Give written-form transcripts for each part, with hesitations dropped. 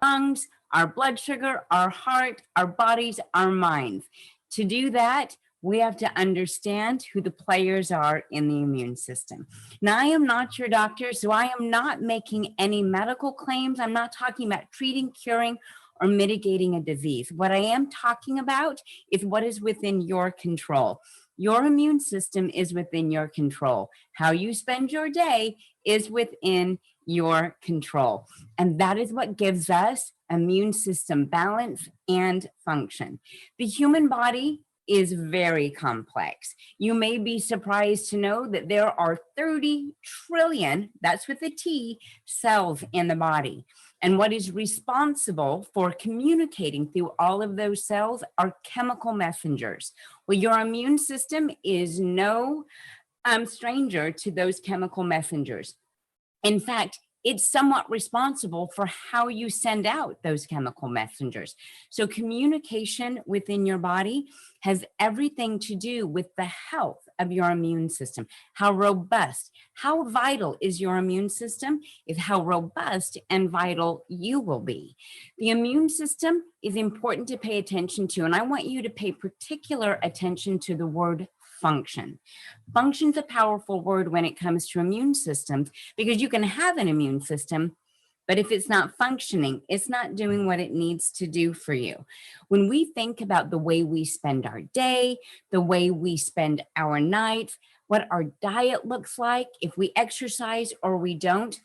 lungs, our blood sugar, our heart, our bodies, our minds. To do that, we have to understand who the players are in the immune system. Now, I am not your doctor, so I am not making any medical claims. I'm not talking about treating, curing, or mitigating a disease. What I am talking about is what is within your control. Your immune system is within your control. How you spend your day is within your control. And that is what gives us immune system balance and function. The human body is very complex. You may be surprised to know that there are 30 trillion, that's with a T, cells in the body. And what is responsible for communicating through all of those cells are chemical messengers. Well, your immune system is no stranger to those chemical messengers. In fact, it's somewhat responsible for how you send out those chemical messengers. So communication within your body has everything to do with the health of your immune system. How robust, how vital is your immune system is how robust and vital you will be. The immune system is important to pay attention to, and I want you to pay particular attention to the word function. Function's a powerful word when it comes to immune systems because you can have an immune system, but if it's not functioning, it's not doing what it needs to do for you. When we think about the way we spend our day, the way we spend our nights, what our diet looks like, if we exercise or we don't,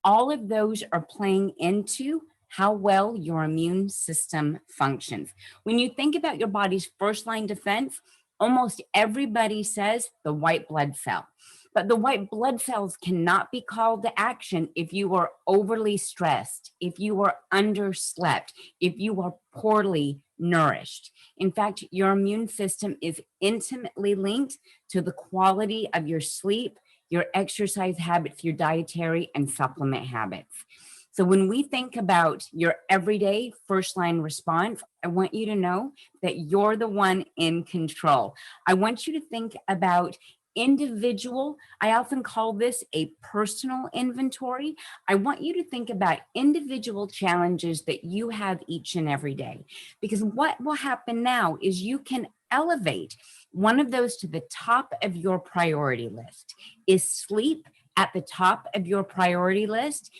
all of those are playing into how well your immune system functions. When you think about your body's first line defense, almost everybody says the white blood cell. But the white blood cells cannot be called to action if you are overly stressed, if you are underslept, if you are poorly nourished. In fact, your immune system is intimately linked to the quality of your sleep, your exercise habits, your dietary and supplement habits. So when we think about your everyday first line response, I want you to know that you're the one in control. I want you to think about individual, I often call this a personal inventory. I want you to think about individual challenges that you have each and every day. Because what will happen now is you can elevate one of those to the top of your priority list. Is sleep at the top of your priority list?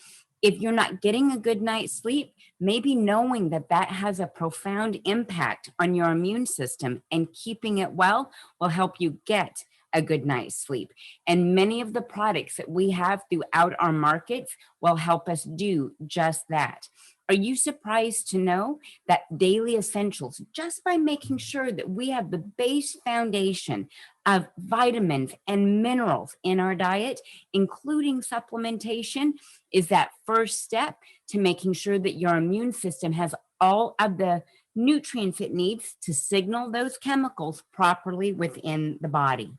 If you're not getting a good night's sleep, maybe knowing that that has a profound impact on your immune system and keeping it well will help you get a good night's sleep. And many of the products that we have throughout our markets will help us do just that. Are you surprised to know that daily essentials, just by making sure that we have the base foundation of vitamins and minerals in our diet, including supplementation, is that first step to making sure that your immune system has all of the nutrients it needs to signal those chemicals properly within the body.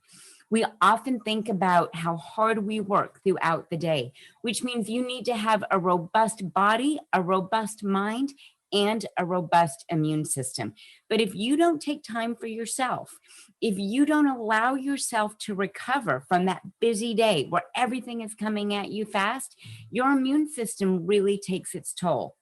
We often think about how hard we work throughout the day, which means you need to have a robust body, a robust mind, and a robust immune system. But if you don't take time for yourself, if you don't allow yourself to recover from that busy day where everything is coming at you fast, your immune system really takes its toll.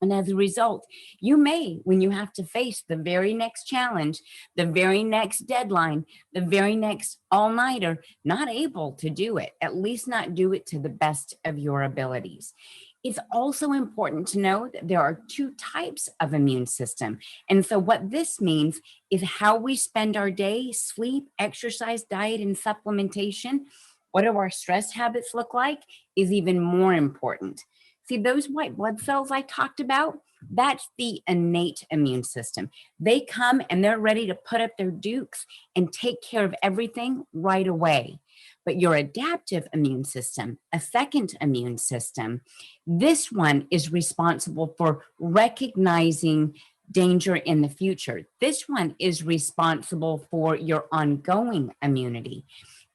And as a result, you may, when you have to face the very next challenge, the very next deadline, the very next all-nighter, not able to do it, at least not do it to the best of your abilities. It's also important to know that there are two types of immune system. And so what this means is how we spend our day, sleep, exercise, diet, and supplementation, what do our stress habits look like, is even more important. See, those white blood cells I talked about, that's the innate immune system. They come and they're ready to put up their dukes and take care of everything right away. But your adaptive immune system, a second immune system, this one is responsible for recognizing danger in the future. This one is responsible for your ongoing immunity.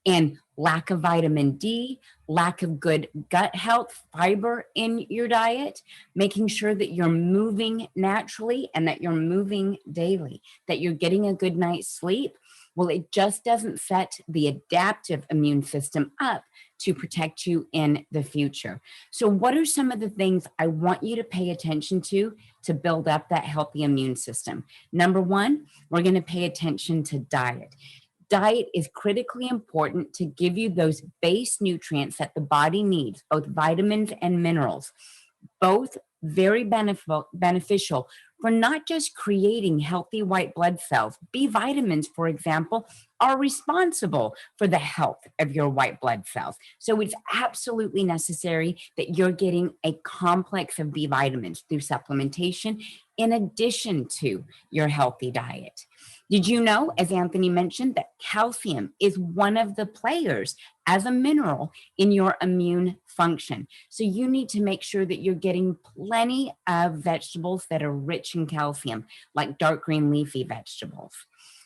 And lack of vitamin D, lack of good gut health, fiber in your diet, making sure that you're moving naturally and that you're moving daily, that you're getting a good night's sleep. Well, it just doesn't set the adaptive immune system up to protect you in the future. So, what are some of the things I want you to pay attention to build up that healthy immune system? Number one, we're going to pay attention to diet. Diet is critically important to give you those base nutrients that the body needs, both vitamins and minerals, both very beneficial for not just creating healthy white blood cells. B vitamins, for example, are responsible for the health of your white blood cells. So it's absolutely necessary that you're getting a complex of B vitamins through supplementation in addition to your healthy diet. Did you know, as Anthony mentioned, that calcium is one of the players as a mineral in your immune function? So you need to make sure that you're getting plenty of vegetables that are rich in calcium, like dark green leafy vegetables.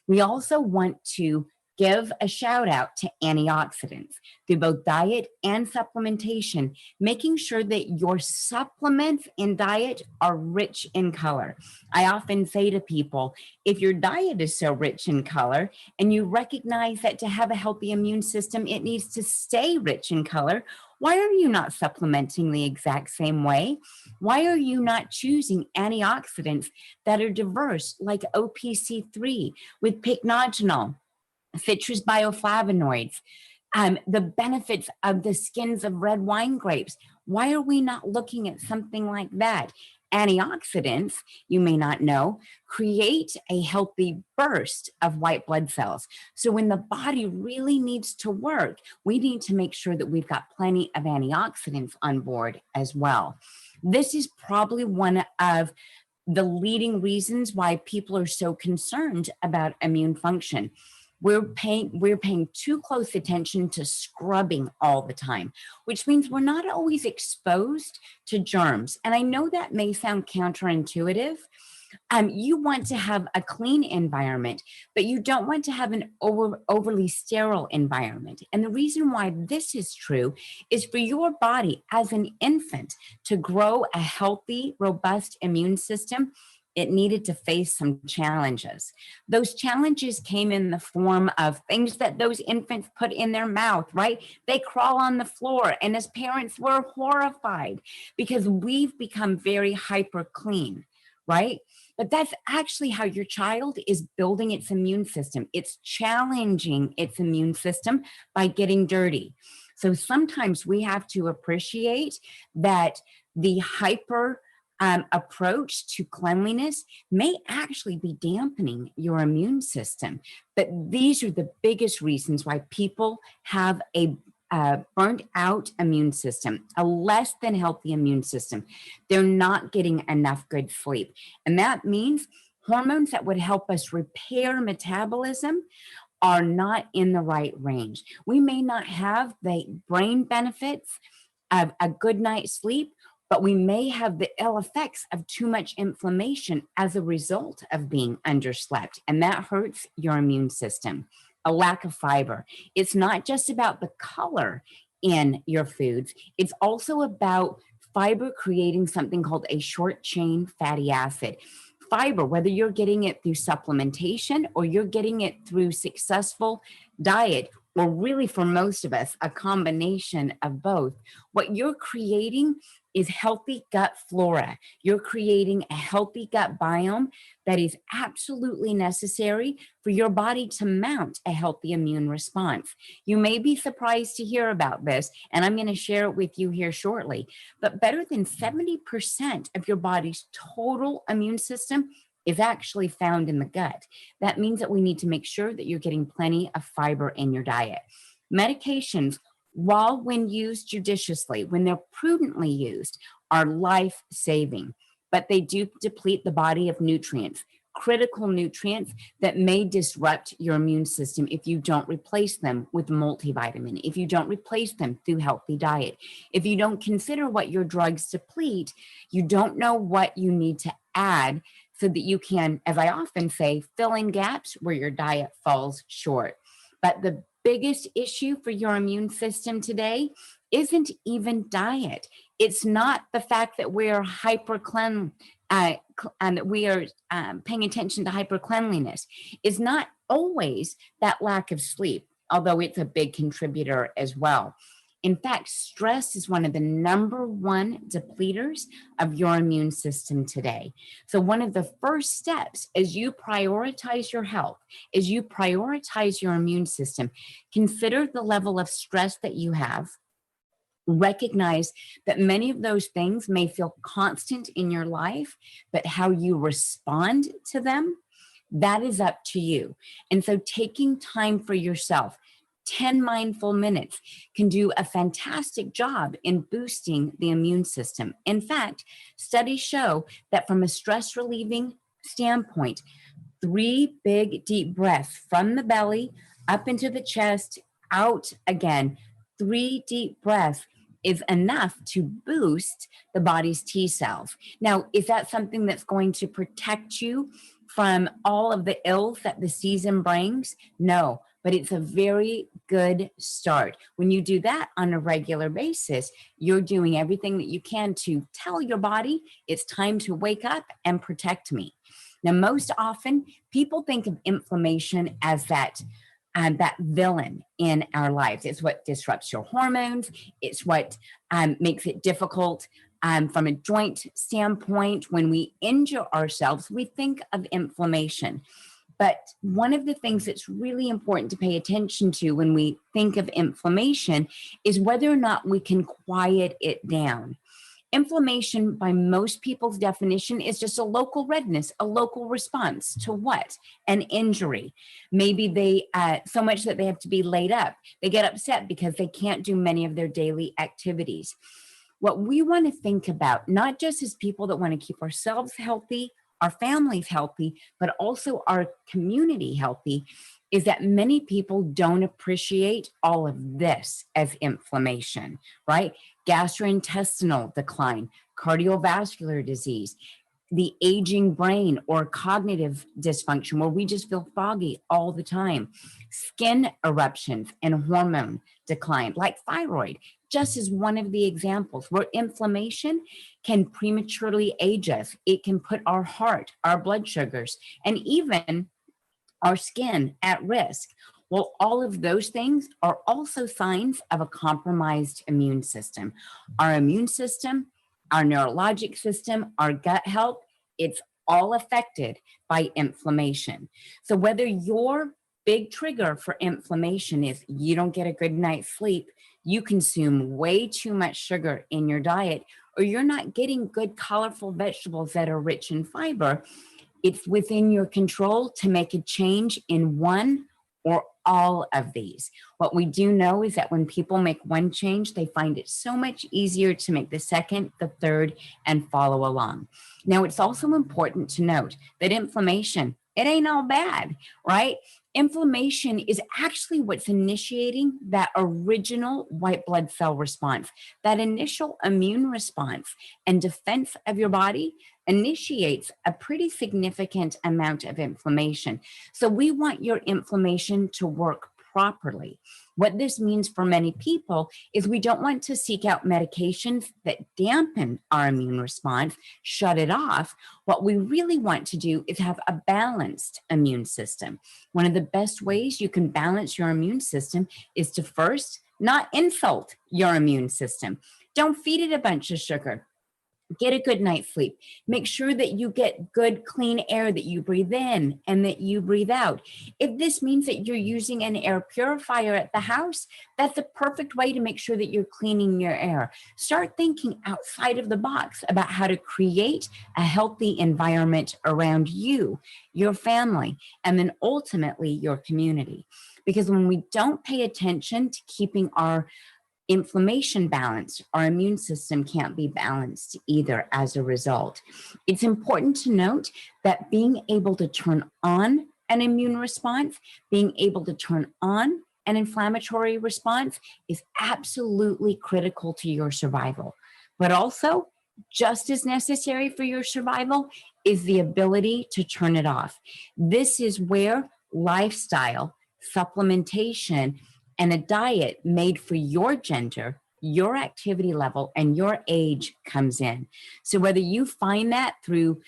We also want to give a shout out to antioxidants through both diet and supplementation, making sure that your supplements in diet are rich in color. I often say to people, if your diet is so rich in color and you recognize that to have a healthy immune system, it needs to stay rich in color, why are you not supplementing the exact same way? Why are you not choosing antioxidants that are diverse, like OPC3 with pycnogenol, citrus bioflavonoids, the benefits of the skins of red wine grapes? Why are we not looking at something like that? Antioxidants, you may not know, create a healthy burst of white blood cells. So when the body really needs to work, we need to make sure that we've got plenty of antioxidants on board as well. This is probably one of the leading reasons why people are so concerned about immune function. We're paying too close attention to scrubbing all the time, which means we're not always exposed to germs. And I know that may sound counterintuitive. You want to have a clean environment, but you don't want to have an overly sterile environment. And the reason why this is true is for your body as an infant to grow a healthy, robust immune system, it needed to face some challenges. Those challenges came in the form of things that those infants put in their mouth, right? They crawl on the floor. And as parents, we're horrified because we've become very hyper clean, right? But that's actually how your child is building its immune system. It's challenging its immune system by getting dirty. So sometimes we have to appreciate that the hyper approach to cleanliness may actually be dampening your immune system. But these are the biggest reasons why people have a burnt out immune system, a less than healthy immune system. They're not getting enough good sleep. And that means hormones that would help us repair metabolism are not in the right range. We may not have the brain benefits of a good night's sleep, but we may have the ill effects of too much inflammation as a result of being underslept, and that hurts your immune system. A lack of fiber. It's not just about the color in your foods, it's also about fiber creating something called a short chain fatty acid. Fiber, whether you're getting it through supplementation or you're getting it through successful diet, or really for most of us, a combination of both, what you're creating is healthy gut flora. You're creating a healthy gut biome that is absolutely necessary for your body to mount a healthy immune response. You may be surprised to hear about this, and I'm going to share it with you here shortly, but better than 70% of your body's total immune system is actually found in the gut. That means that we need to make sure that you're getting plenty of fiber in your diet. Medications, while when used judiciously, when they're prudently used, are life-saving, but they do deplete the body of nutrients, critical nutrients that may disrupt your immune system if you don't replace them with multivitamin, if you don't replace them through healthy diet. If you don't consider what your drugs deplete, you don't know what you need to add so that you can, as I often say, fill in gaps where your diet falls short. But the biggest issue for your immune system today isn't even diet. It's not the fact that we're and that we are paying attention to hypercleanliness. It's not always that lack of sleep, although it's a big contributor as well. In fact, stress is one of the #1 depleters of your immune system today. So one of the first steps as you prioritize your health, as you prioritize your immune system, consider the level of stress that you have. Recognize that many of those things may feel constant in your life, but how you respond to them, that is up to you. And so taking time for yourself, 10 mindful minutes, can do a fantastic job in boosting the immune system. In fact, studies show that from a stress relieving standpoint, 3 big deep breaths from the belly up into the chest, out again, 3 deep breaths is enough to boost the body's T cells. Now, is that something that's going to protect you from all of the ills that the season brings? No, but it's a very good start. When you do that on a regular basis, you're doing everything that you can to tell your body it's time to wake up and protect me. Now, most often, people think of inflammation as that villain in our lives. It's what disrupts your hormones. It's what makes it difficult from a joint standpoint. When we injure ourselves, we think of inflammation. But one of the things that's really important to pay attention to when we think of inflammation is whether or not we can quiet it down. Inflammation, by most people's definition, is just a local redness, a local response to what? An injury. Maybe they, so much that they have to be laid up. They get upset because they can't do many of their daily activities. What we want to think about, not just as people that want to keep ourselves healthy, our families healthy, but also our community healthy, is that many people don't appreciate all of this as inflammation, right? Gastrointestinal decline, cardiovascular disease, the aging brain or cognitive dysfunction where we just feel foggy all the time, skin eruptions and hormone decline, like thyroid, just as one of the examples where inflammation can prematurely age us. It can put our heart, our blood sugars, and even our skin at risk. Well, all of those things are also signs of a compromised immune system. Our immune system, our neurologic system, our gut health, it's all affected by inflammation. So whether your big trigger for inflammation is you don't get a good night's sleep, you consume way too much sugar in your diet, or you're not getting good, colorful vegetables that are rich in fiber, it's within your control to make a change in one or all of these. What we do know is that when people make one change, they find it so much easier to make the second, the third, and follow along. Now, it's also important to note that inflammation, it ain't all bad, right? Inflammation is actually what's initiating that original white blood cell response, that initial immune response and defense of your body initiates a pretty significant amount of inflammation. So we want your inflammation to work properly. What this means for many people is we don't want to seek out medications that dampen our immune response, shut it off. What we really want to do is have a balanced immune system. One of the best ways you can balance your immune system is to first not insult your immune system. Don't feed it a bunch of sugar. Get a good night's sleep. Make sure that you get good, clean air that you breathe in and that you breathe out. If this means that you're using an air purifier at the house, that's a perfect way to make sure that you're cleaning your air. Start thinking outside of the box about how to create a healthy environment around you, your family, and then ultimately your community. Because when we don't pay attention to keeping our inflammation balanced, our immune system can't be balanced either as a result. It's important to note that being able to turn on an immune response, being able to turn on an inflammatory response is absolutely critical to your survival. But also, just as necessary for your survival is the ability to turn it off. This is where lifestyle, supplementation, and a diet made for your gender, your activity level, and your age comes in. So whether you find that through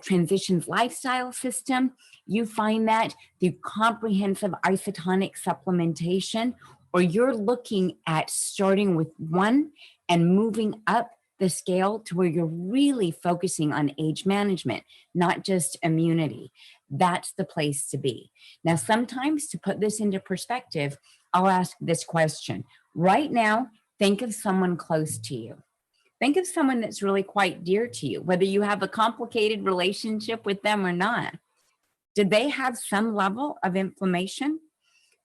transitions lifestyle system, you find that through comprehensive isotonic supplementation, or you're looking at starting with one and moving up the scale to where you're really focusing on age management, not just immunity. That's the place to be. Now, sometimes to put this into perspective, I'll ask this question. Right now, think of someone close to you. Think of someone that's really quite dear to you, whether you have a complicated relationship with them or not. Did they have some level of inflammation?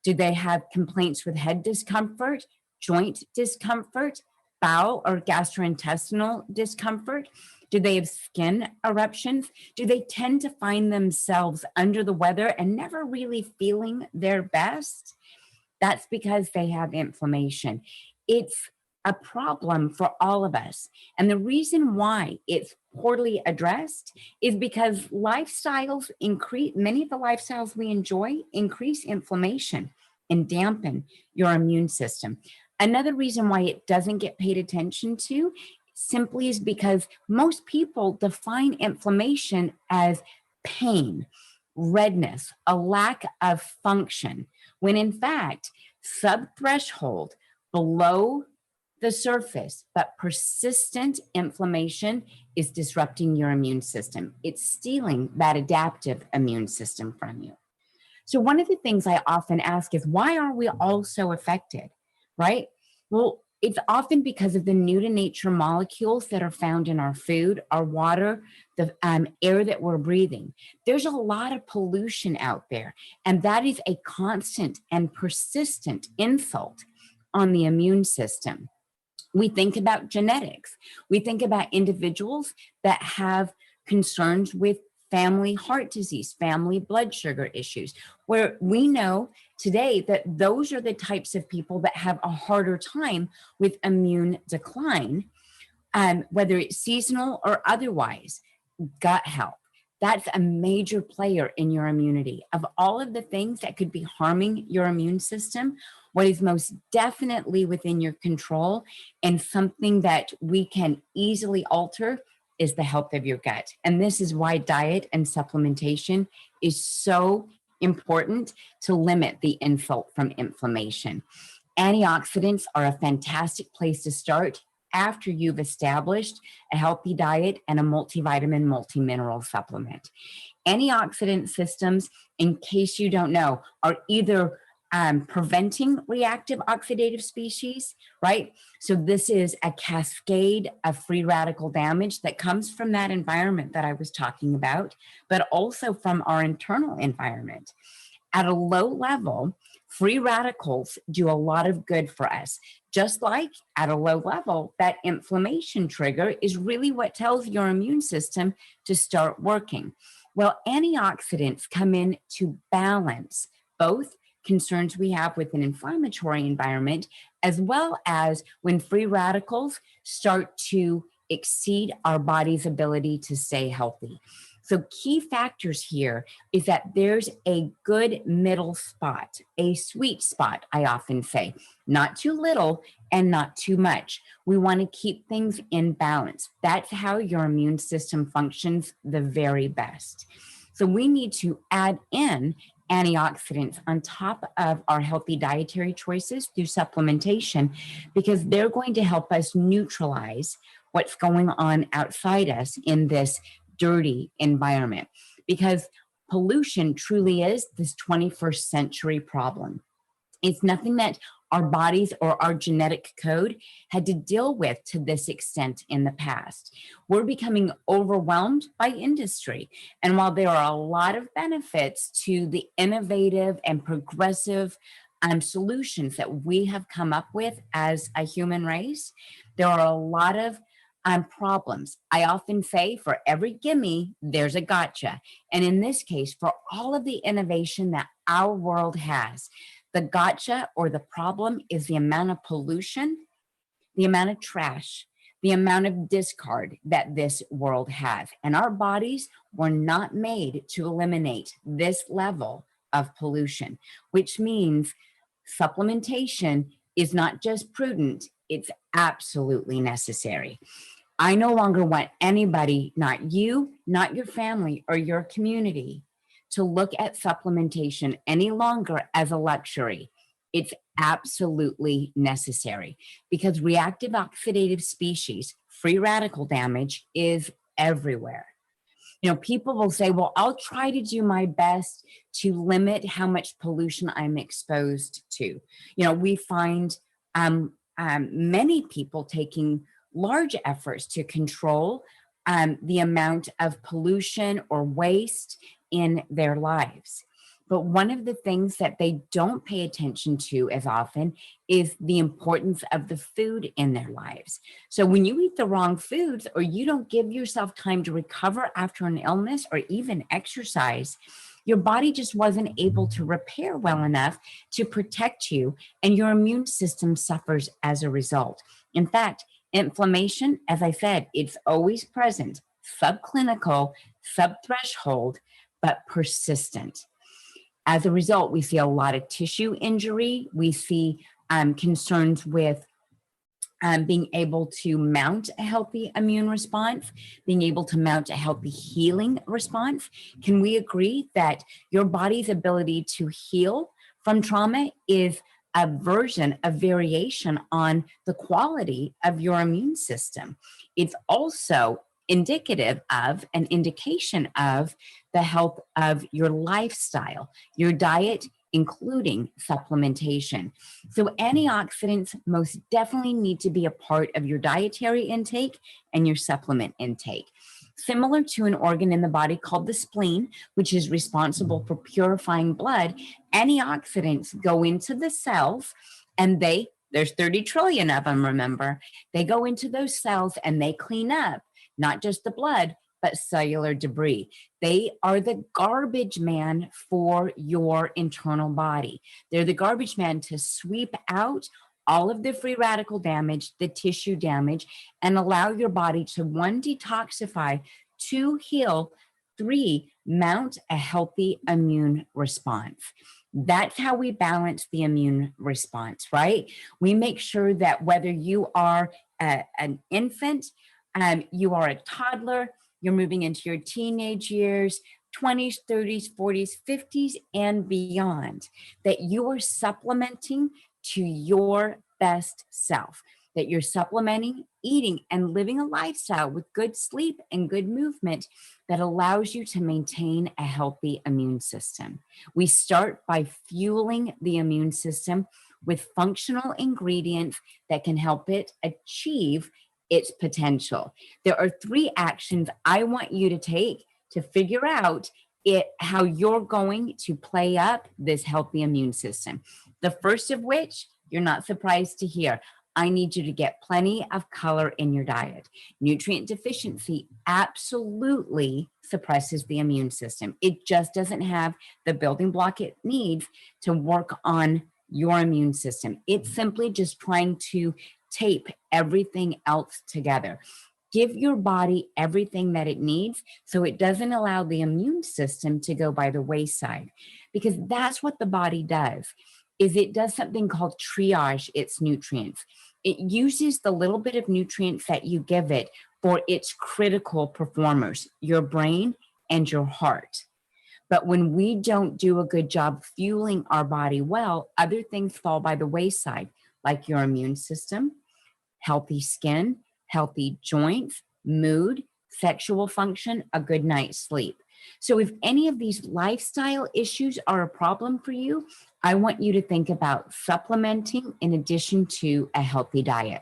Do they have complaints with head discomfort, joint discomfort, bowel or gastrointestinal discomfort? Do they have skin eruptions? Do they tend to find themselves under the weather and never really feeling their best? That's because they have inflammation. It's a problem for all of us. And the reason why it's poorly addressed is because lifestyles increase, many of the lifestyles we enjoy increase inflammation and dampen your immune system. Another reason why it doesn't get paid attention to simply is because most people define inflammation as pain, redness, a lack of function, when in fact, subthreshold, below the surface, but persistent inflammation is disrupting your immune system. It's stealing that adaptive immune system from you. So one of the things I often ask is, why are we all so affected, right? Well, it's often because of the new to nature molecules that are found in our food, our water, the air that we're breathing. There's a lot of pollution out there, and that is a constant and persistent insult on the immune system. We think about genetics. We think about individuals that have concerns with family heart disease, family blood sugar issues, where we know today that those are the types of people that have a harder time with immune decline, whether it's seasonal or otherwise. Gut health, that's a major player in your immunity. Of all of the things that could be harming your immune system, what is most definitely within your control and something that we can easily alter is the health of your gut. And this is why diet and supplementation is so important to limit the insult from inflammation. Antioxidants are a fantastic place to start after you've established a healthy diet and a multivitamin, multimineral supplement. Antioxidant systems, in case you don't know, are either preventing reactive oxidative species, right? So this is a cascade of free radical damage that comes from that environment that I was talking about, but also from our internal environment. At a low level, free radicals do a lot of good for us. Just like at a low level, that inflammation trigger is really what tells your immune system to start working. Well, antioxidants come in to balance both concerns we have with an inflammatory environment, as well as when free radicals start to exceed our body's ability to stay healthy. So key factors here is that there's a good middle spot, a sweet spot, I often say, not too little and not too much. We want to keep things in balance. That's how your immune system functions the very best. So we need to add in antioxidants on top of our healthy dietary choices through supplementation, because they're going to help us neutralize what's going on outside us in this dirty environment, because pollution truly is this 21st century problem. It's nothing that our bodies or our genetic code had to deal with to this extent in the past. We're becoming overwhelmed by industry. And while there are a lot of benefits to the innovative and progressive solutions that we have come up with as a human race, there are a lot of problems. I often say for every gimme, there's a gotcha. And in this case, for all of the innovation that our world has, the gotcha or the problem is the amount of pollution, the amount of trash, the amount of discard that this world has. And our bodies were not made to eliminate this level of pollution, which means supplementation is not just prudent, it's absolutely necessary. I no longer want anybody, not you, not your family or your community, to look at supplementation any longer as a luxury. It's absolutely necessary because reactive oxidative species, free radical damage, is everywhere. You know, people will say, well, I'll try to do my best to limit how much pollution I'm exposed to. You know, we find many people taking large efforts to control the amount of pollution or waste in their lives. But one of the things that they don't pay attention to as often is the importance of the food in their lives. So when you eat the wrong foods or you don't give yourself time to recover after an illness or even exercise, your body just wasn't able to repair well enough to protect you, and your immune system suffers as a result. In fact, inflammation, as I said, it's always present, subclinical, subthreshold, but persistent. As a result, we see a lot of tissue injury. We see concerns with being able to mount a healthy immune response, being able to mount a healthy healing response. Can we agree that your body's ability to heal from trauma is a version, a variation on the quality of your immune system? It's also indicative of an indication of the health of your lifestyle, your diet, including supplementation. So antioxidants most definitely need to be a part of your dietary intake and your supplement intake. Similar to an organ in the body called the spleen, which is responsible for purifying blood, antioxidants go into the cells, and there's 30 trillion of them, remember. They go into those cells and they clean up not just the blood, but cellular debris. They are the garbage man for your internal body. They're the garbage man to sweep out all of the free radical damage, the tissue damage, and allow your body to, 1, detoxify, 2, heal, 3, mount a healthy immune response. That's how we balance the immune response, right? We make sure that whether you are an infant, you are a toddler, you're moving into your teenage years, 20s, 30s, 40s, 50s, and beyond, that you are supplementing to your best self, that you're supplementing, eating, and living a lifestyle with good sleep and good movement that allows you to maintain a healthy immune system. We start by fueling the immune system with functional ingredients that can help it achieve its potential. There are 3 actions I want you to take to figure out how you're going to play up this healthy immune system. The first of which, you're not surprised to hear, I need you to get plenty of color in your diet. Nutrient deficiency absolutely suppresses the immune system. It just doesn't have the building block it needs to work on your immune system. It's simply just trying to tape everything else together. Give your body everything that it needs so it doesn't allow the immune system to go by the wayside, because that's what the body does. Is it does something called triage its nutrients. It uses the little bit of nutrients that you give it for its critical performers, your brain and your heart. But when we don't do a good job fueling our body well, other things fall by the wayside, like your immune system, healthy skin, healthy joints, mood, sexual function, a good night's sleep. So if any of these lifestyle issues are a problem for you, I want you to think about supplementing in addition to a healthy diet.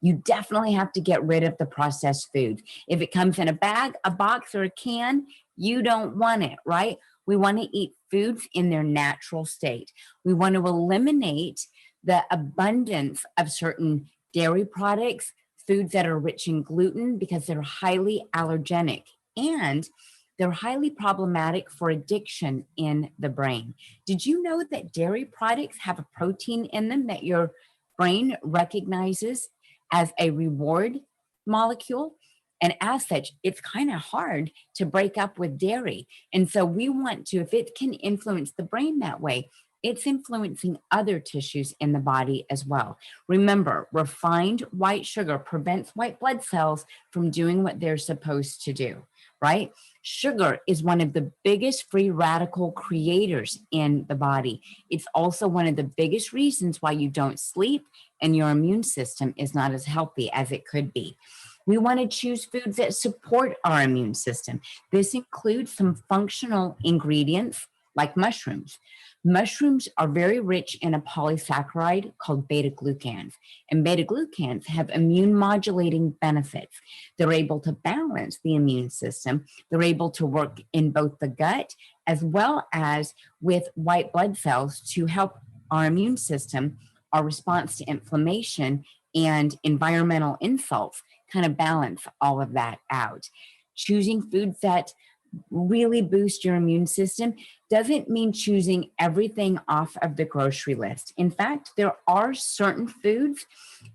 You definitely have to get rid of the processed foods. If it comes in a bag, a box, or a can, you don't want it, right? We want to eat foods in their natural state. We want to eliminate the abundance of certain dairy products, foods that are rich in gluten, because they're highly allergenic and they're highly problematic for addiction in the brain. Did you know that dairy products have a protein in them that your brain recognizes as a reward molecule? And as such, it's kind of hard to break up with dairy. And so we want to, if it can influence the brain that way, it's influencing other tissues in the body as well. Remember, refined white sugar prevents white blood cells from doing what they're supposed to do, right? Sugar is one of the biggest free radical creators in the body. It's also one of the biggest reasons why you don't sleep and your immune system is not as healthy as it could be. We want to choose foods that support our immune system. This includes some functional ingredients like mushrooms. Mushrooms are very rich in a polysaccharide called beta glucans, and beta glucans have immune modulating benefits. They're able to balance the immune system. They're able to work in both the gut as well as with white blood cells to help our immune system, our response to inflammation and environmental insults, kind of balance all of that out. Choosing foods that really boost your immune system doesn't mean choosing everything off of the grocery list. In fact, there are certain foods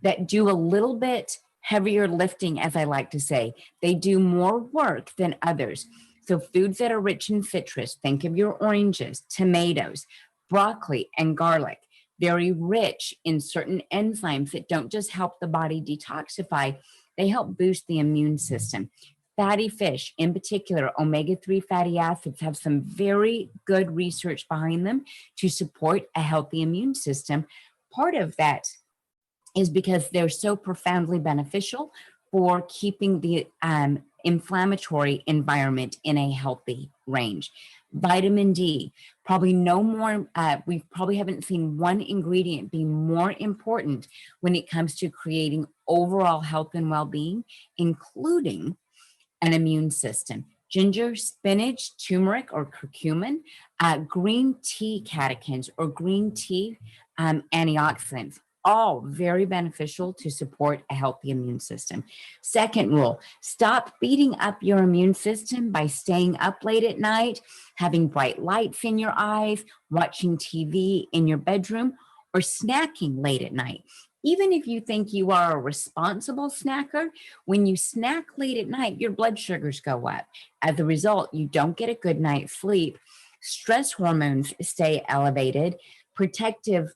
that do a little bit heavier lifting, as I like to say. They do more work than others. So foods that are rich in citrus, think of your oranges, tomatoes, broccoli, and garlic. Very rich in certain enzymes that don't just help the body detoxify, they help boost the immune system. Fatty fish, in particular, omega-3 fatty acids, have some very good research behind them to support a healthy immune system. Part of that is because they're so profoundly beneficial for keeping the inflammatory environment in a healthy range. Vitamin D, probably no more, we probably haven't seen one ingredient be more important when it comes to creating overall health and well-being, including an immune system. Ginger, spinach, turmeric, or curcumin, green tea catechins or green tea antioxidants, all very beneficial to support a healthy immune system. Second rule, stop beating up your immune system by staying up late at night, having bright lights in your eyes, watching TV in your bedroom, or snacking late at night. Even if you think you are a responsible snacker, when you snack late at night, your blood sugars go up. As a result, you don't get a good night's sleep. Stress hormones stay elevated. Protective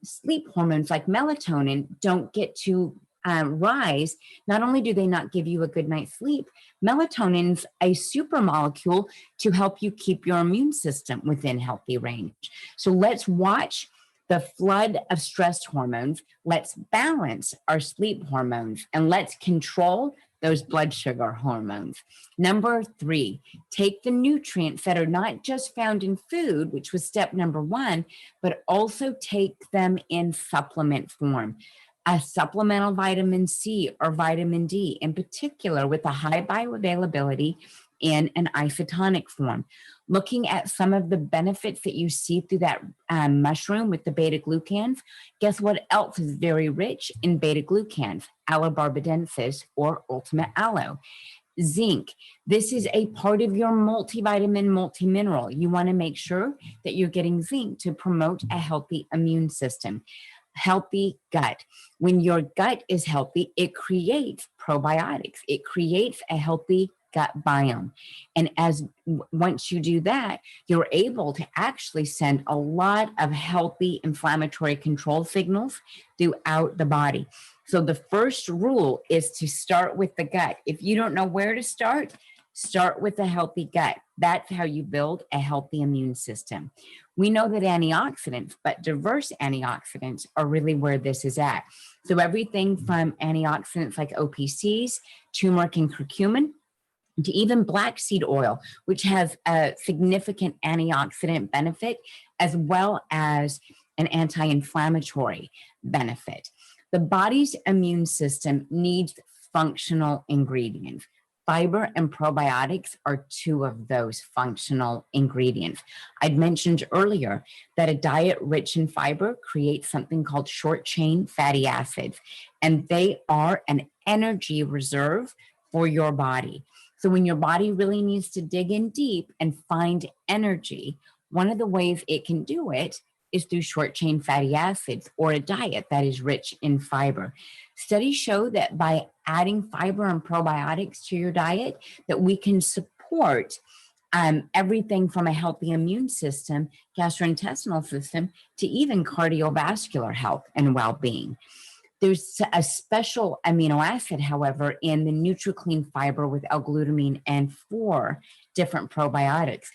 sleep hormones like melatonin don't get to rise. Not only do they not give you a good night's sleep, melatonin's a super molecule to help you keep your immune system within healthy range. So let's watch the flood of stress hormones. Let's balance our sleep hormones and let's control those blood sugar hormones. Number 3, take the nutrients that are not just found in food, which was step number 1, but also take them in supplement form. A supplemental vitamin C or vitamin D, in particular with a high bioavailability in an isotonic form. Looking at some of the benefits that you see through that mushroom with the beta glucans, guess what else is very rich in beta glucans? Allobarbadensis or ultimate aloe. Zinc. This is a part of your multivitamin, multimineral. You want to make sure that you're getting zinc to promote a healthy immune system. Healthy gut. When your gut is healthy, it creates probiotics. It creates a healthy gut biome. And once you do that, you're able to actually send a lot of healthy inflammatory control signals throughout the body. So the first rule is to start with the gut. If you don't know where to start with a healthy gut. That's how you build a healthy immune system. We know that antioxidants, but diverse antioxidants are really where this is at. So everything from antioxidants like OPCs, turmeric and curcumin, to even black seed oil, which has a significant antioxidant benefit as well as an anti-inflammatory benefit. The body's immune system needs functional ingredients. Fiber and probiotics are 2 of those functional ingredients. I'd mentioned earlier that a diet rich in fiber creates something called short-chain fatty acids, and they are an energy reserve for your body. So when your body really needs to dig in deep and find energy, one of the ways it can do it is through short-chain fatty acids or a diet that is rich in fiber. Studies show that by adding fiber and probiotics to your diet, that we can support everything from a healthy immune system, gastrointestinal system, to even cardiovascular health and well-being. There's a special amino acid, however, in the NutriClean fiber with L-glutamine and 4 different probiotics.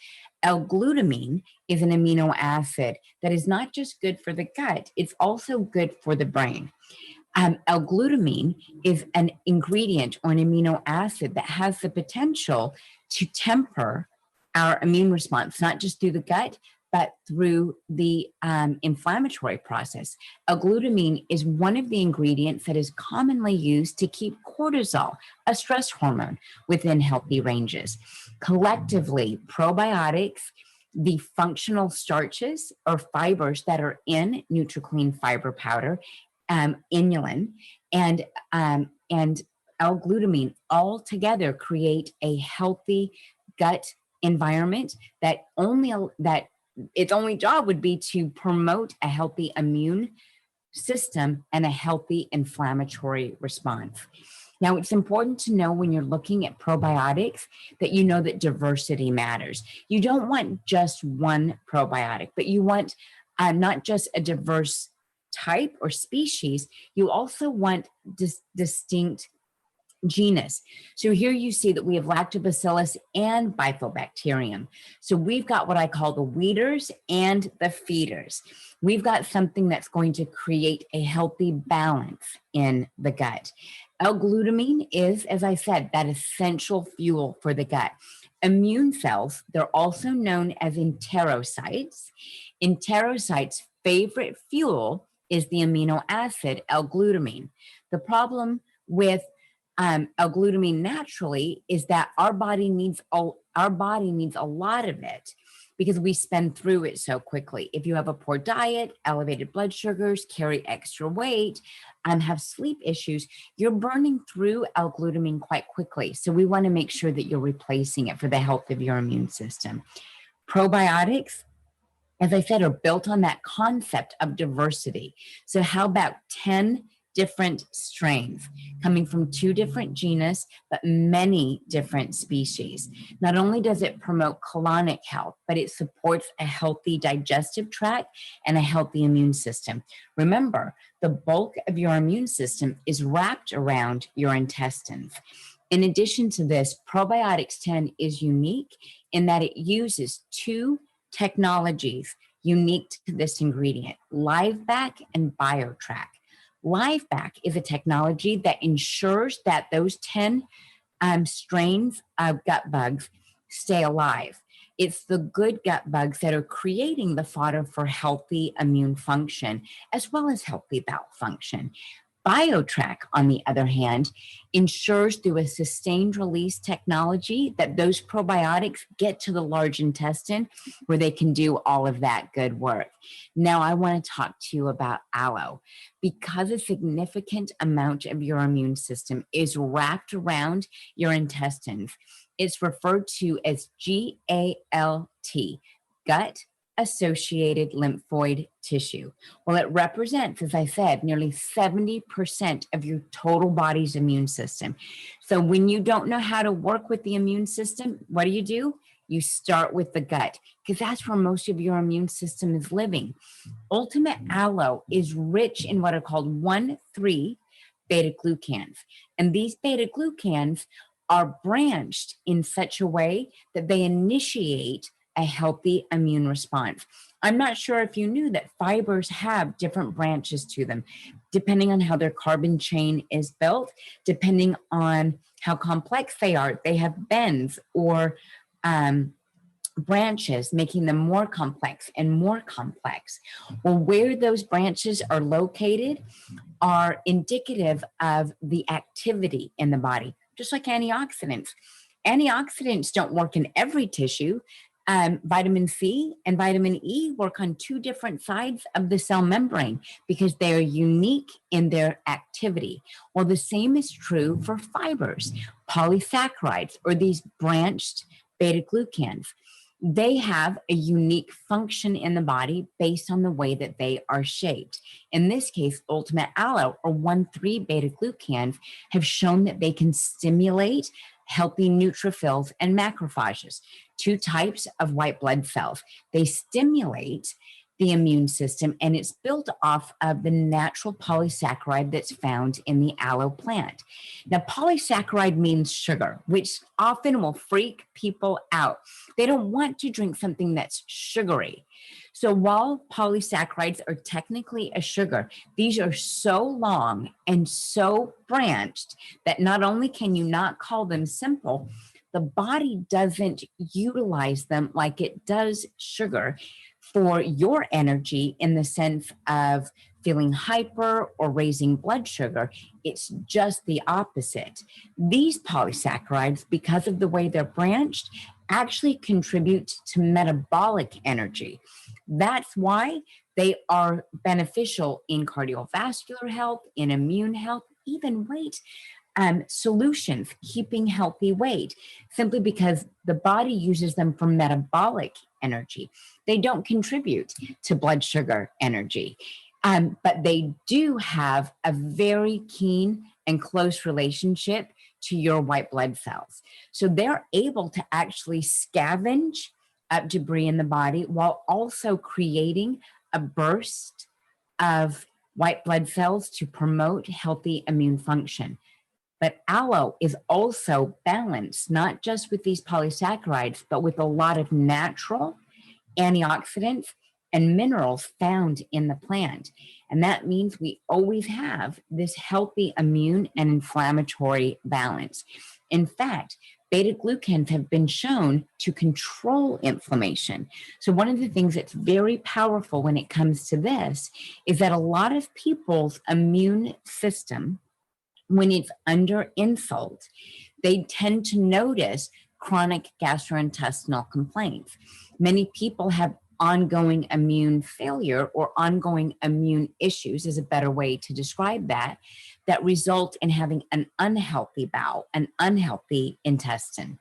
L-glutamine is an amino acid that is not just good for the gut, it's also good for the brain. L-glutamine is an ingredient or an amino acid that has the potential to temper our immune response, not just through the gut, but through the inflammatory process. L-glutamine is one of the ingredients that is commonly used to keep cortisol, a stress hormone, within healthy ranges. Collectively, probiotics, the functional starches or fibers that are in NutriClean fiber powder, inulin, and L-glutamine all together create a healthy gut environment that its only job would be to promote a healthy immune system and a healthy inflammatory response. Now, it's important to know when you're looking at probiotics that you know that diversity matters. You don't want just one probiotic, but you want not just a diverse type or species, you also want distinct genus. So here you see that we have lactobacillus and bifidobacterium. So we've got what I call the weeders and the feeders. We've got something that's going to create a healthy balance in the gut. L-glutamine is, as I said, that essential fuel for the gut. Immune cells, they're also known as enterocytes. Enterocytes' favorite fuel is the amino acid L-glutamine. The problem with L-glutamine naturally is that our body needs a lot of it because we spend through it so quickly. If you have a poor diet, elevated blood sugars, carry extra weight, have sleep issues, you're burning through L-glutamine quite quickly. So we want to make sure that you're replacing it for the health of your immune system. Probiotics, as I said, are built on that concept of diversity. So how about 10 different strains coming from 2 different genus, but many different species? Not only does it promote colonic health, but it supports a healthy digestive tract and a healthy immune system. Remember, the bulk of your immune system is wrapped around your intestines. In addition to this, Probiotics 10 is unique in that it uses 2 technologies unique to this ingredient, LiveBack and BioTrack. LiveBack is a technology that ensures that those 10 strains of gut bugs stay alive. It's the good gut bugs that are creating the fodder for healthy immune function, as well as healthy bowel function. BioTrack, on the other hand, ensures through a sustained release technology that those probiotics get to the large intestine where they can do all of that good work. Now, I want to talk to you about aloe. Because a significant amount of your immune system is wrapped around your intestines, it's referred to as GALT, gut associated lymphoid tissue. Well, it represents, as I said, nearly 70% of your total body's immune system. So when you don't know how to work with the immune system, what do? You start with the gut, because that's where most of your immune system is living. Ultimate Aloe is rich in what are called 1,3 beta-glucans. And these beta-glucans are branched in such a way that they initiate a healthy immune response. I'm not sure if you knew that fibers have different branches to them, depending on how their carbon chain is built, depending on how complex they are. They have bends or branches, making them more complex and more complex. Well, where those branches are located are indicative of the activity in the body, just like antioxidants. Antioxidants don't work in every tissue. Vitamin C and vitamin E work on 2 different sides of the cell membrane because they are unique in their activity. Well, the same is true for fibers, polysaccharides, or these branched beta-glucans. They have a unique function in the body based on the way that they are shaped. In this case, Ultimate Aloe, or 1,3 beta-glucans, have shown that they can stimulate healthy neutrophils and macrophages, two types of white blood cells. They stimulate the immune system, and it's built off of the natural polysaccharide that's found in the aloe plant. Now, polysaccharide means sugar, which often will freak people out. They don't want to drink something that's sugary. So while polysaccharides are technically a sugar, these are so long and so branched that not only can you not call them simple, the body doesn't utilize them like it does sugar for your energy in the sense of feeling hyper or raising blood sugar. It's just the opposite. These polysaccharides, because of the way they're branched, actually contribute to metabolic energy. That's why they are beneficial in cardiovascular health, in immune health, even weight solutions, keeping healthy weight, simply because the body uses them for metabolic energy. They don't contribute to blood sugar energy, but they do have a very keen and close relationship to your white blood cells. So they're able to actually scavenge up debris in the body while also creating a burst of white blood cells to promote healthy immune function. But aloe is also balanced, not just with these polysaccharides, but with a lot of natural antioxidants and minerals found in the plant. And that means we always have this healthy immune and inflammatory balance. In fact, beta glucans have been shown to control inflammation. So one of the things that's very powerful when it comes to this is that a lot of people's immune system, when it's under insult, they tend to notice chronic gastrointestinal complaints. Many people have ongoing immune failure or ongoing immune issues is a better way to describe that, that result in having an unhealthy bowel, an unhealthy intestine.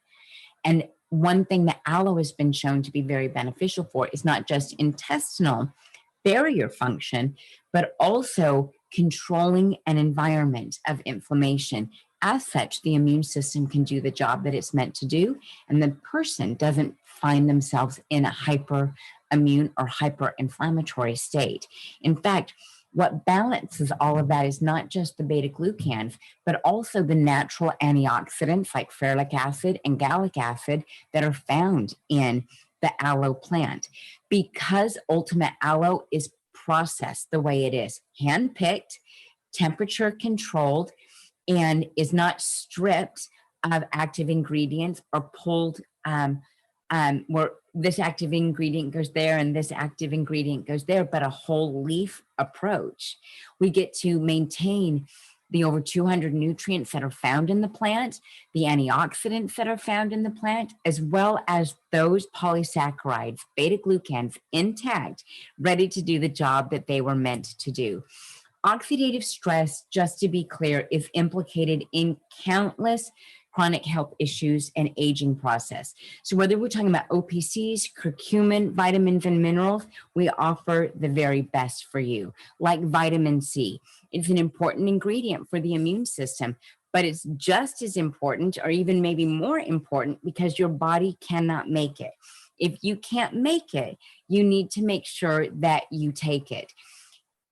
And one thing that aloe has been shown to be very beneficial for is not just intestinal barrier function, but also controlling an environment of inflammation. As such, the immune system can do the job that it's meant to do, and the person doesn't find themselves in a hyperimmune or hyperinflammatory state. In fact, what balances all of that is not just the beta glucans, but also the natural antioxidants like ferulic acid and gallic acid that are found in the aloe plant. Because ultimate aloe is processed the way it is, hand-picked, temperature controlled, and is not stripped of active ingredients or pulled where this active ingredient goes there and this active ingredient goes there, but a whole leaf approach. We get to maintain the over 200 nutrients that are found in the plant, the antioxidants that are found in the plant, as well as those polysaccharides, beta glucans, intact, ready to do the job that they were meant to do. Oxidative stress, just to be clear, is implicated in countless chronic health issues and aging process. So whether we're talking about OPCs, curcumin, vitamins, and minerals, we offer the very best for you, like vitamin C. It's an important ingredient for the immune system, but it's just as important, or even maybe more important, because your body cannot make it. If you can't make it, you need to make sure that you take it.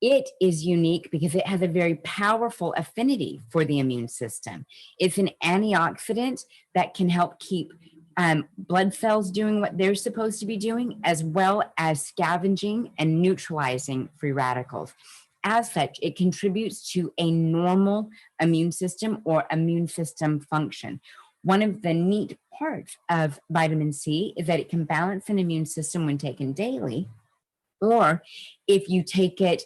It is unique because it has a very powerful affinity for the immune system. It's an antioxidant that can help keep blood cells doing what they're supposed to be doing, as well as scavenging and neutralizing free radicals. As such, it contributes to a normal immune system or immune system function. One of the neat parts of vitamin C is that it can balance an immune system when taken daily, or if you take it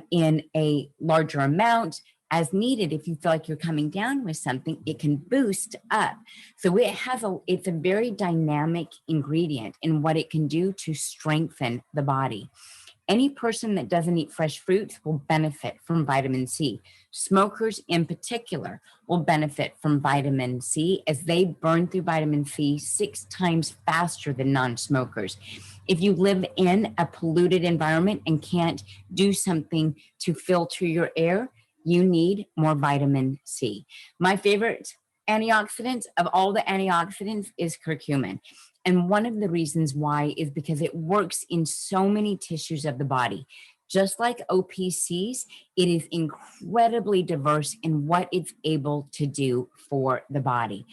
in a larger amount as needed, if you feel like you're coming down with something, it can boost up. So it's a very dynamic ingredient in what it can do to strengthen the body. Any person that doesn't eat fresh fruits will benefit from vitamin C. Smokers in particular will benefit from vitamin C as they burn through vitamin C 6 times faster than non-smokers. If you live in a polluted environment and can't do something to filter your air, you need more vitamin C. My favorite antioxidants, of all the antioxidants, is curcumin. And one of the reasons why is because it works in so many tissues of the body. Just like OPCs, it is incredibly diverse in what it's able to do for the body.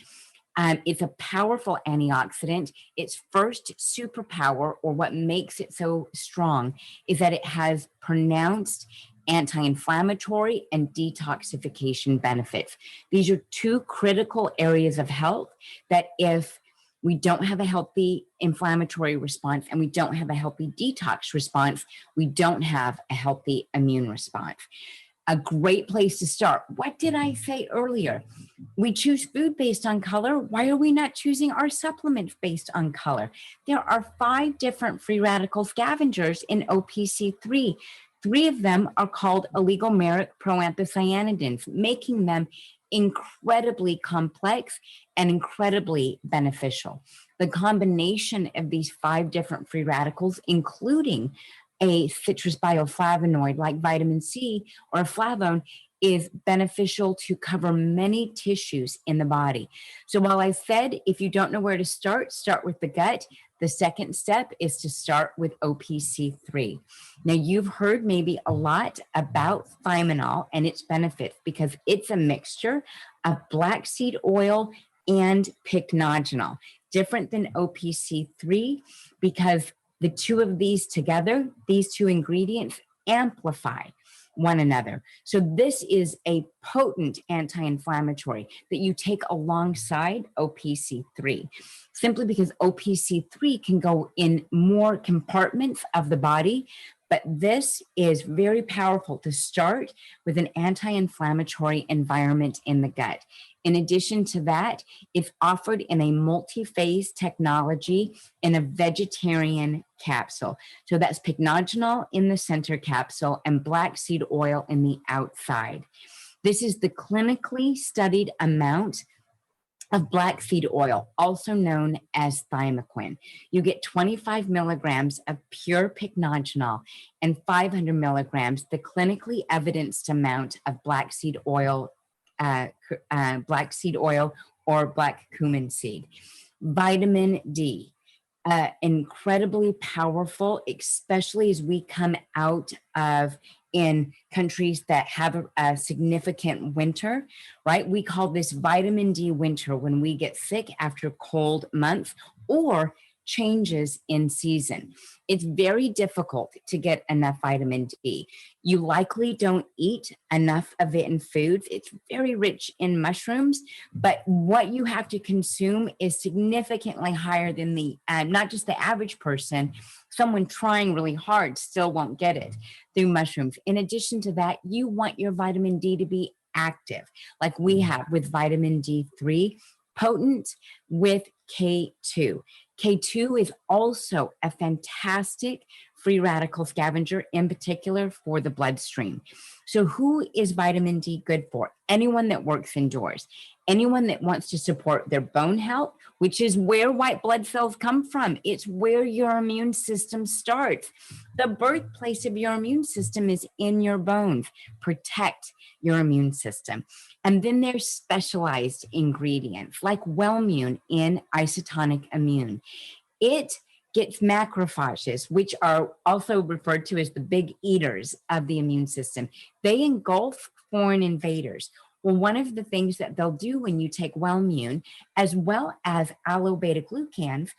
It's a powerful antioxidant. Its first superpower, or what makes it so strong, is that it has pronounced anti-inflammatory and detoxification benefits. These are two critical areas of health that if we don't have a healthy inflammatory response and we don't have a healthy detox response, we don't have a healthy immune response. A great place to start. What did I say earlier? We choose food based on color. Why are we not choosing our supplements based on color? There are 5 different free radical scavengers in OPC3. 3 of them are called oligomeric proanthocyanidins, making them incredibly complex and incredibly beneficial. The combination of these 5 different free radicals, including a citrus bioflavonoid like vitamin C or a flavone, is beneficial to cover many tissues in the body. So while I said if you don't know where to start with the gut, the second step is to start with OPC3. Now, you've heard maybe a lot about thiaminol and its benefits because it's a mixture of black seed oil and pycnogenol, different than OPC3 because the 2 of these together, these 2 ingredients amplify one another. So this is a potent anti-inflammatory that you take alongside OPC3, simply because OPC3 can go in more compartments of the body, but this is very powerful to start with an anti-inflammatory environment in the gut. In addition to that, it's offered in a multi-phase technology in a vegetarian capsule. So that's pycnogenol in the center capsule and black seed oil in the outside. This is the clinically studied amount of black seed oil, also known as thymoquin. You get 25 milligrams of pure pycnogenol and 500 milligrams, the clinically evidenced amount of black seed oil or black cumin seed. Vitamin D, incredibly powerful, especially as we come out of in countries that have a significant winter, right? We call this vitamin D winter when we get sick after cold months or changes in season. It's very difficult to get enough vitamin D. You likely don't eat enough of it in foods. It's very rich in mushrooms, but what you have to consume is significantly higher than the, not just the average person, someone trying really hard still won't get it through mushrooms. In addition to that, you want your vitamin D to be active, like we have with vitamin D3, potent with K2. K2 is also a fantastic free radical scavenger, in particular for the bloodstream. So who is vitamin D good for? Anyone that works indoors, anyone that wants to support their bone health, which is where white blood cells come from. It's where your immune system starts. The birthplace of your immune system is in your bones. Protect your immune system. And then there's specialized ingredients like Wellmune in isotonic immune. It gets macrophages, which are also referred to as the big eaters of the immune system. They engulf foreign invaders. Well, one of the things that they'll do when you take Wellmune, as well as allo-beta-glucans,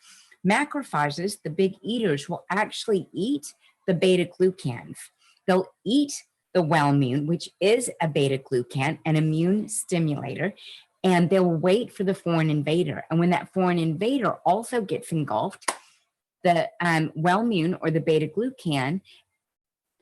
macrophages, the big eaters, will actually eat the beta-glucans. They'll eat the Wellmune, which is a beta-glucan, an immune stimulator, and they'll wait for the foreign invader. And when that foreign invader also gets engulfed, the Wellmune or the beta-glucan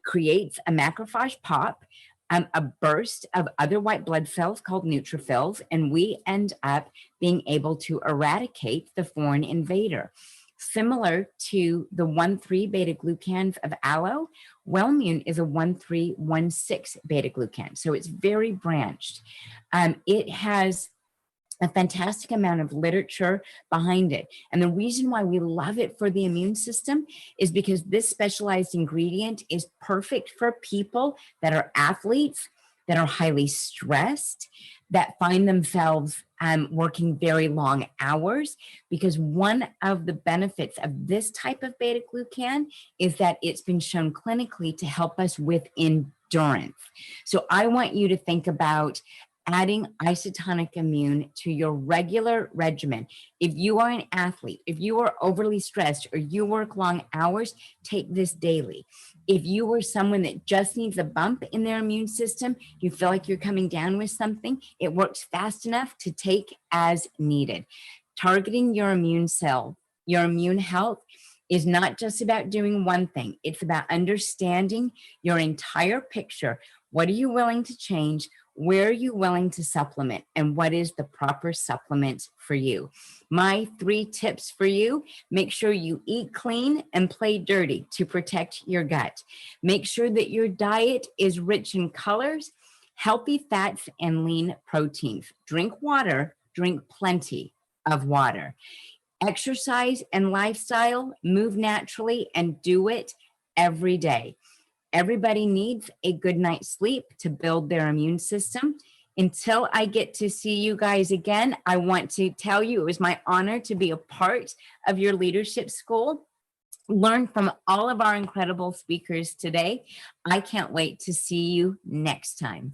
creates a macrophage pop, a burst of other white blood cells called neutrophils, and we end up being able to eradicate the foreign invader. Similar to the 1,3 beta-glucans of allo, Wellmune is a 1,3,1,6 beta-glucan, so it's very branched. It has a fantastic amount of literature behind it. And the reason why we love it for the immune system is because this specialized ingredient is perfect for people that are athletes, that are highly stressed, that find themselves working very long hours, because one of the benefits of this type of beta glucan is that it's been shown clinically to help us with endurance. So I want you to think about adding isotonic immune to your regular regimen. If you are an athlete, if you are overly stressed, or you work long hours, take this daily. If you are someone that just needs a bump in their immune system, you feel like you're coming down with something, it works fast enough to take as needed. Targeting your immune cell, your immune health, is not just about doing one thing. It's about understanding your entire picture. What are you willing to change? Where are you willing to supplement? And what is the proper supplement for you? My 3 tips for you: make sure you eat clean and play dirty to protect your gut. Make sure that your diet is rich in colors, healthy fats, and lean proteins. Drink water, drink plenty of water. Exercise and lifestyle, move naturally and do it every day. Everybody needs a good night's sleep to build their immune system. Until I get to see you guys again, I want to tell you it was my honor to be a part of your leadership school. Learn from all of our incredible speakers today. I can't wait to see you next time.